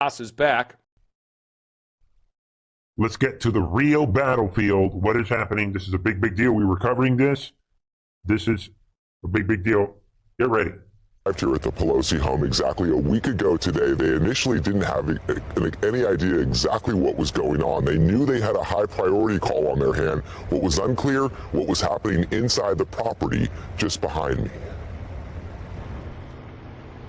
Haas is back. Let's get to the real battlefield. What is happening? This is a big, big deal. We were covering this. This is a big, big deal. Get ready. Here at the Pelosi home exactly a week ago today. They initially didn't have any idea exactly what was going on. They knew they had a high priority call on their hand. What was unclear, what was happening inside the property just behind me.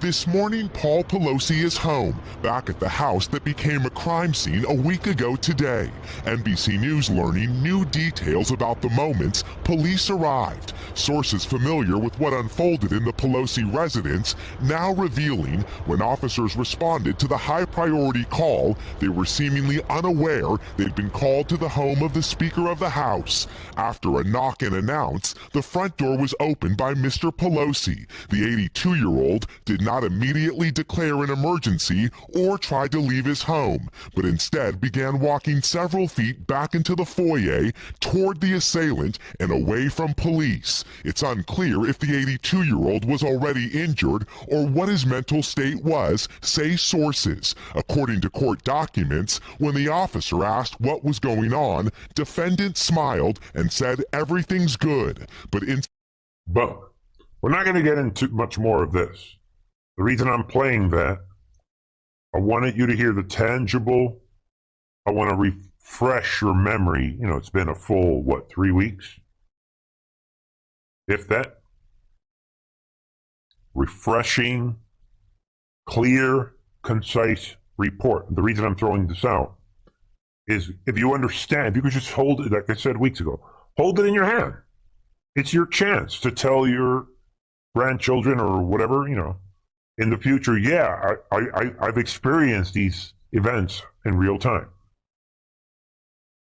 This morning, Paul Pelosi is home, back at the house that became a crime scene a week ago today. NBC News learning new details about the moments police arrived. Sources familiar with what unfolded in the Pelosi residence now revealing when officers responded to the high-priority call, they were seemingly unaware they'd been called to the home of the Speaker of the House. After a knock and announce, the front door was opened by Mr. Pelosi. The 82-year-old did not immediately declare an emergency or try to leave his home, but instead began walking several feet back into the foyer toward the assailant and away from police. It's unclear if the 82-year-old was already injured or what his mental state was, say sources. According to court documents, when the officer asked what was going on, defendant smiled and said everything's good, but we're not going to get into much more of this. The reason I'm playing that, I wanted you to hear the tangible. I want to refresh your memory. You know, it's been a full, 3 weeks? If that. Refreshing, clear, concise report. The reason I'm throwing this out is if you understand, if you could just hold it, like I said weeks ago, hold it in your hand. It's your chance to tell your grandchildren or whatever, in the future, yeah, I've experienced these events in real time.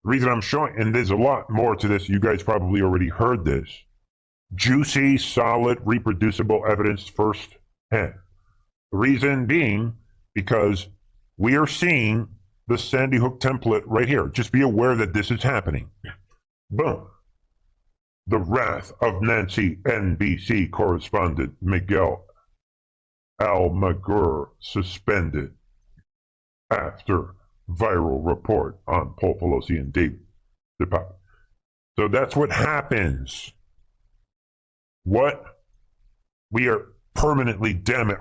The reason I'm showing, and there's a lot more to this, you guys probably already heard this, juicy, solid, reproducible evidence firsthand. The reason being because we are seeing the Sandy Hook template right here. Just be aware that this is happening. Boom. The wrath of Nancy NBC correspondent Miguel Almaguer suspended after viral report on Paul Pelosi and David DePape. So that's what happens. What we are permanently, damn it,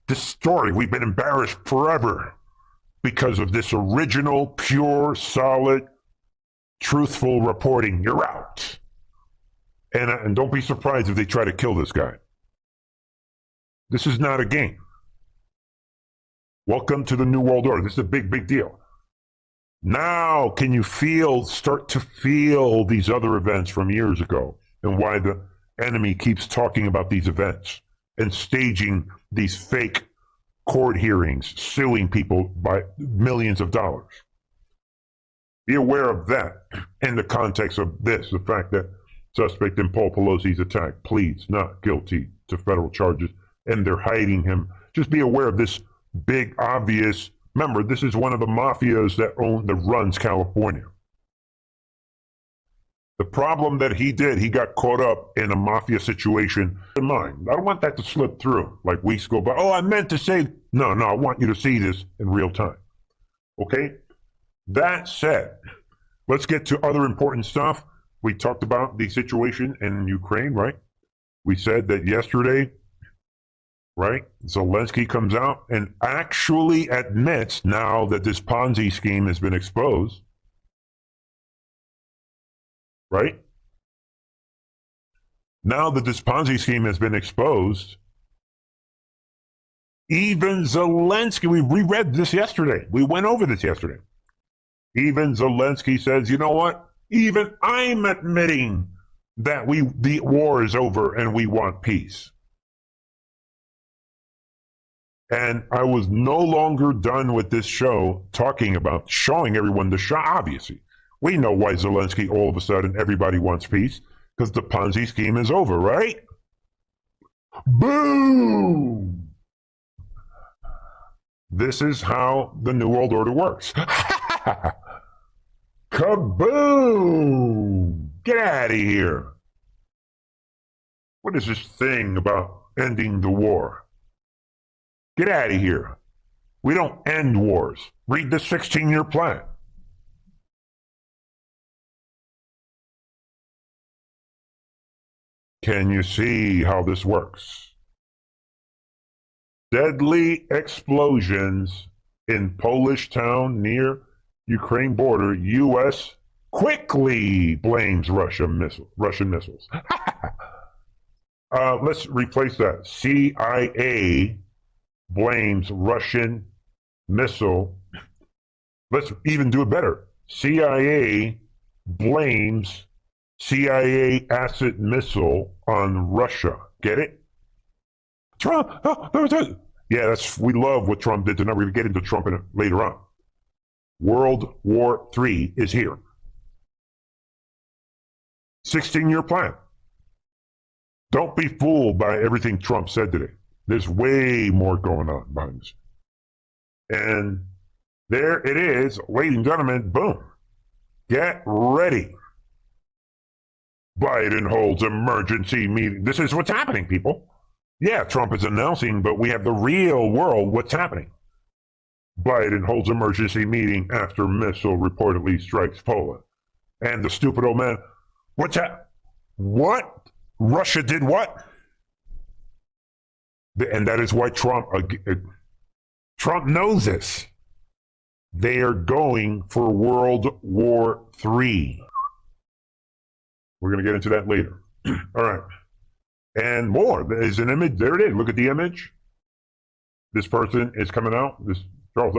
this story, we've been embarrassed forever because of this original, pure, solid, truthful reporting. You're out. And don't be surprised if they try to kill this guy. This is not a game. Welcome to the New World Order. This is a big, big deal. Now, can you start to feel these other events from years ago and why the enemy keeps talking about these events and staging these fake court hearings, suing people by millions of dollars? Be aware of that in the context of this, the fact that suspect in Paul Pelosi's attack pleads not guilty to federal charges, and they're hiding him. Just be aware of this big, obvious. Remember, this is one of the mafias that runs California. The problem that he got caught up in a mafia situation. In mind, I don't want that to slip through like weeks go by. Oh, I meant to say, no, I want you to see this in real time. Okay? That said, let's get to other important stuff. We talked about the situation in Ukraine, right? We said that yesterday, right? Zelensky comes out and actually admits now that this Ponzi scheme has been exposed, right? Now that this Ponzi scheme has been exposed, even Zelensky, we reread this yesterday. We went over this yesterday. Even Zelensky says, you know what? Even I'm admitting that the war is over and we want peace. And I was no longer done with this show talking about showing everyone the show. Obviously, we know why Zelensky all of a sudden everybody wants peace, because the Ponzi scheme is over, right? Boom! This is how the New World Order works. Kaboom! Get out of here. What is this thing about ending the war? Get out of here. We don't end wars. Read the 16-year plan. Can you see how this works? Deadly explosions in Polish town near Ukraine border. U.S. quickly blames Russian missiles. Let's replace that. CIA blames Russian missile. Let's even do it better. CIA blames CIA asset missile on Russia. Get it? Trump. Yeah, we love what Trump did tonight. We're going to get into Trump in it later on. World War III is here. 16-year plan. Don't be fooled by everything Trump said today. There's way more going on behind this. And there it is, ladies and gentlemen, boom. Get ready. Biden holds emergency meeting. This is what's happening, people. Yeah, Trump is announcing, but we have the real world, what's happening. Biden holds emergency meeting after missile reportedly strikes Poland. And the stupid old man, what's that? What? Russia did what? And that is why Trump knows this. They are going for World War III. We're going to get into that later. All right. And more. There's an image. There it is. Look at the image. This person is coming out. This Charles.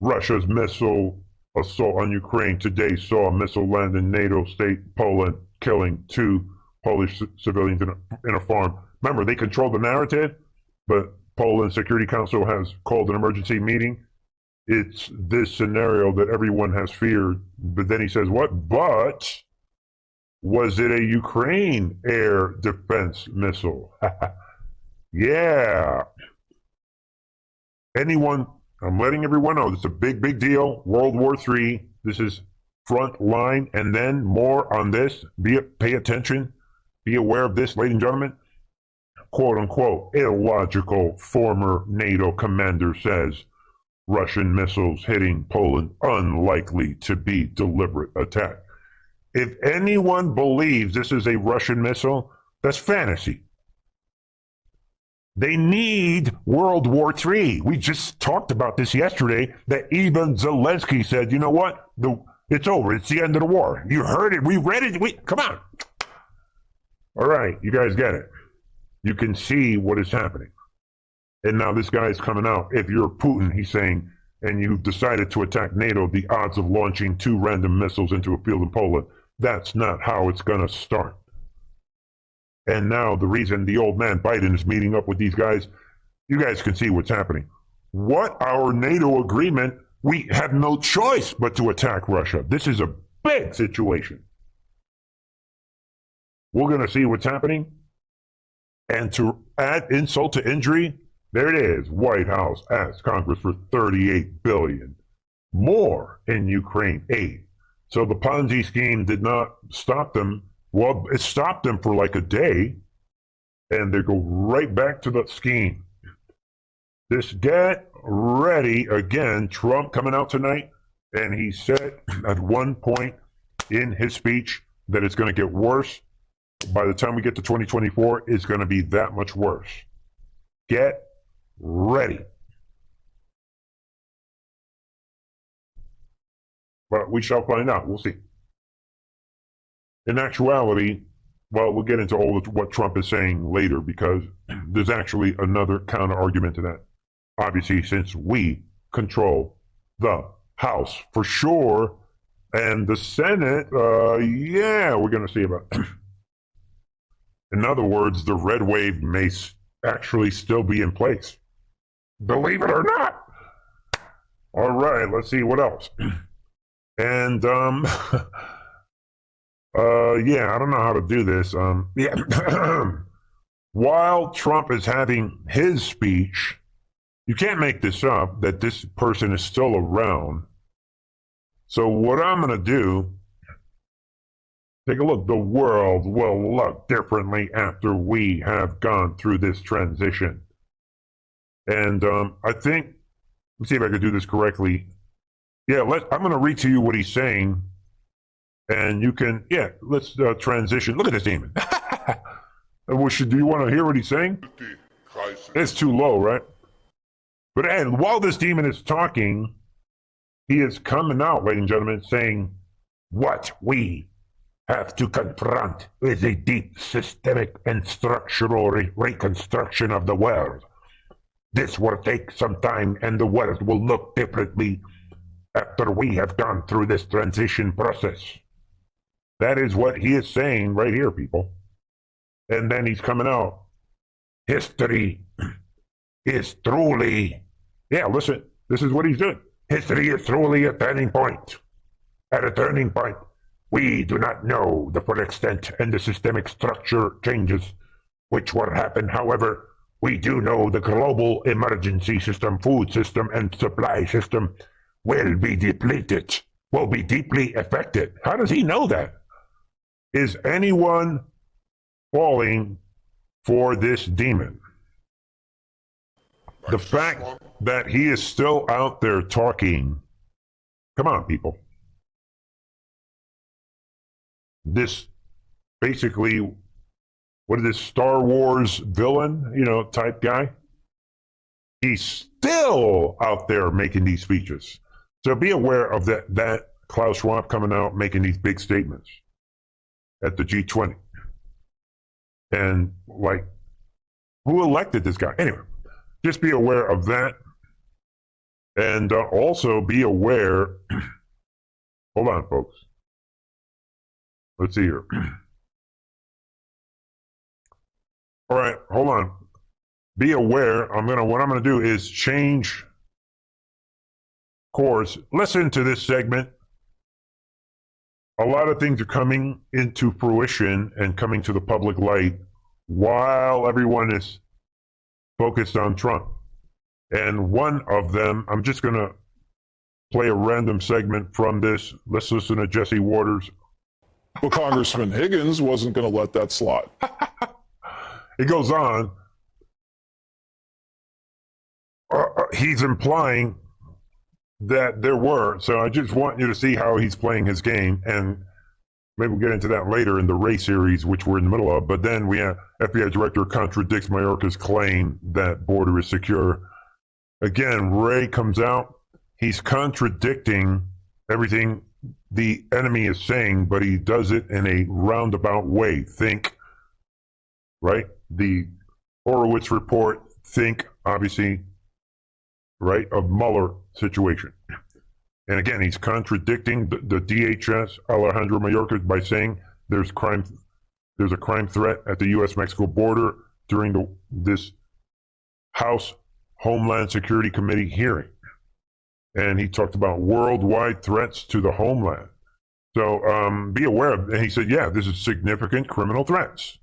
Russia's missile assault on Ukraine today saw a missile land in NATO state Poland, killing 2 Polish civilians in a farm. Remember, they control the narrative, but Poland Security Council has called an emergency meeting. It's this scenario that everyone has feared. But then he says, what? But was it a Ukraine air defense missile? Yeah. I'm letting everyone know, it's a big, big deal. World War III. This is front line. And then more on this. Pay attention. Be aware of this, ladies and gentlemen. Quote unquote, illogical former NATO commander says Russian missiles hitting Poland unlikely to be deliberate attack. If anyone believes this is a Russian missile, that's fantasy. They need World War III. We just talked about this yesterday, that even Zelensky said, you know what? It's over. It's the end of the war. You heard it. We read it. Come on. All right. You guys get it. You can see what is happening. And now this guy is coming out. If you're Putin, he's saying, and you've decided to attack NATO, the odds of launching 2 random missiles into a field in Poland, that's not how it's going to start. And now the reason the old man Biden is meeting up with these guys, you guys can see what's happening. What our NATO agreement, we have no choice but to attack Russia. This is a big situation. We're going to see what's happening. And to add insult to injury, there it is. White House asks Congress for $38 billion more in Ukraine aid. So the Ponzi scheme did not stop them. Well, it stopped them for like a day, and they go right back to the scheme. Get ready again. Trump coming out tonight, and he said at one point in his speech that it's going to get worse. By the time we get to 2024, it's going to be that much worse. Get ready. But we shall find out. We'll see. In actuality, well, we'll get into all of what Trump is saying later, because there's actually another counter argument to that. Obviously, since we control the House for sure, and the Senate, yeah, we're going to see about it. In other words, the red wave may actually still be in place. Believe it or not. All right, let's see what else. And, yeah, I don't know how to do this. Yeah. While Trump is having his speech, you can't make this up that this person is still around. So what I'm going to do, take a look. The world will look differently after we have gone through this transition. And I think let's see if I can do this correctly. Yeah, I'm going to read to you what he's saying, and you can, let's transition. Look at this demon. Do you want to hear what he's saying? It's too low, right? But and while this demon is talking, he is coming out, ladies and gentlemen, saying, what we have to confront is a deep systemic and structural reconstruction of the world. This will take some time, and the world will look differently after we have gone through this transition process. That is what he is saying right here, people. And then he's coming out. History is truly, listen, this is what he's doing. History is truly a turning point. At a turning point, we do not know the full extent and the systemic structure changes which will happen. However, we do know the global emergency system, food system, and supply system will be depleted, will be deeply affected. How does he know that? Is anyone falling for this demon? The fact that he is still out there talking, come on, people. This basically, what is this Star Wars villain, type guy? He's still out there making these speeches. So be aware of that Klaus Schwab coming out making these big statements at the G20. And who elected this guy? Anyway, just be aware of that. And also be aware, hold on, folks. Let's see here. All right, hold on. Be aware. What I'm gonna do is change course. Listen to this segment. A lot of things are coming into fruition and coming to the public light while everyone is focused on Trump. And one of them, I'm just gonna play a random segment from this. Let's listen to Jesse Waters. Well, Congressman Higgins wasn't going to let that slide. It goes on. He's implying that there were. So I just want you to see how he's playing his game. And maybe we'll get into that later in the Ray series, which we're in the middle of. But then we have FBI director contradicts Mayorkas' claim that border is secure. Again, Ray comes out. He's contradicting everything the enemy is saying, but he does it in a roundabout way. Think, right? The Horowitz report, think, obviously, right, of Mueller situation. And again, he's contradicting the DHS, Alejandro Mayorkas, by saying there's a crime threat at the U.S.-Mexico border during this House Homeland Security Committee hearing. And he talked about worldwide threats to the homeland. So be aware of, and he said, this is significant criminal threats.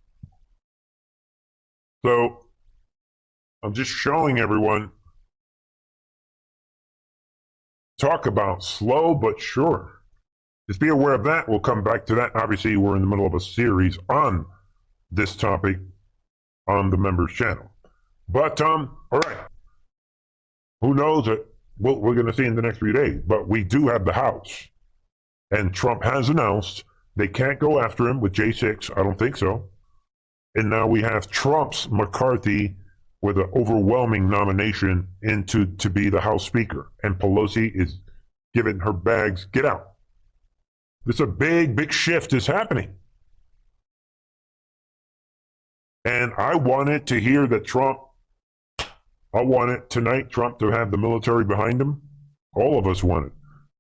So I'm just showing everyone, talk about slow but sure. Just be aware of that. We'll come back to that. Obviously, we're in the middle of a series on this topic on the members channel. But, all right. Who knows it? We're going to see in the next few days. But we do have the House. And Trump has announced they can't go after him with J6. I don't think so. And now we have Trump's McCarthy with an overwhelming nomination to be the House Speaker. And Pelosi is giving her bags, get out. This a big shift is happening. And I wanted to hear that I wanted tonight Trump to have the military behind him. All of us wanted.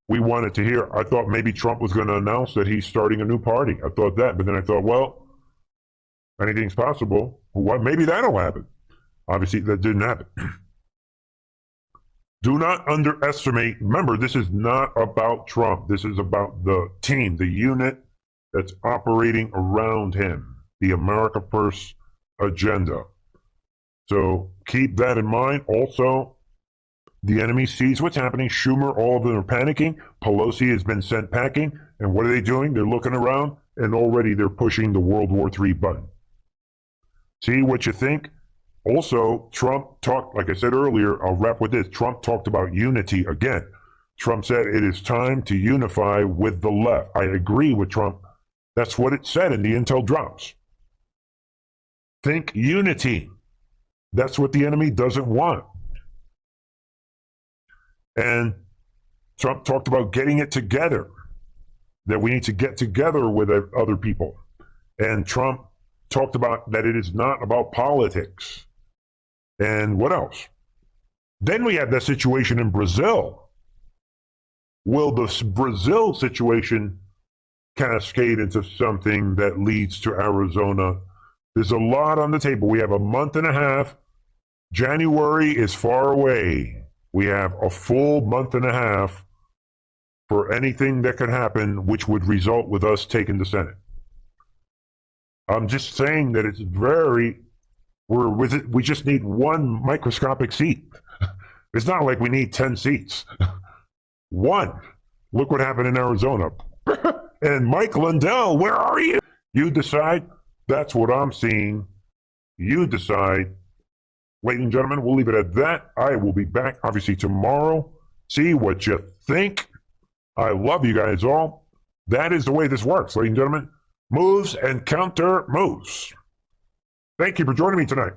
We wanted to hear. I thought maybe Trump was going to announce that he's starting a new party. I thought that, but then I thought, well, anything's possible. Well, maybe that'll happen. Obviously, that didn't happen. Do not underestimate. Remember, this is not about Trump. This is about the team, the unit that's operating around him, the America First agenda. So keep that in mind. Also, the enemy sees what's happening. Schumer, all of them are panicking. Pelosi has been sent packing. And what are they doing? They're looking around, and already they're pushing the World War III button. See what you think? Also, Trump talked, like I said earlier, I'll wrap with this. Trump talked about unity again. Trump said it is time to unify with the left. I agree with Trump. That's what it said in the intel drops. Think unity. That's what the enemy doesn't want. And Trump talked about getting it together, that we need to get together with other people. And Trump talked about that it is not about politics. And what else? Then we have that situation in Brazil. Will the Brazil situation cascade into something that leads to Arizona? There's a lot on the table. We have a month and a half. January is far away. We have a full month and a half for anything that could happen, which would result with us taking the Senate. I'm just saying that it's we just need one microscopic seat. It's not like we need 10 seats. One. Look what happened in Arizona. And Mike Lindell, where are you? You decide. That's what I'm seeing. You decide. Ladies and gentlemen, we'll leave it at that. I will be back, obviously, tomorrow. See what you think. I love you guys all. That is the way this works, ladies and gentlemen. Moves and counter moves. Thank you for joining me tonight.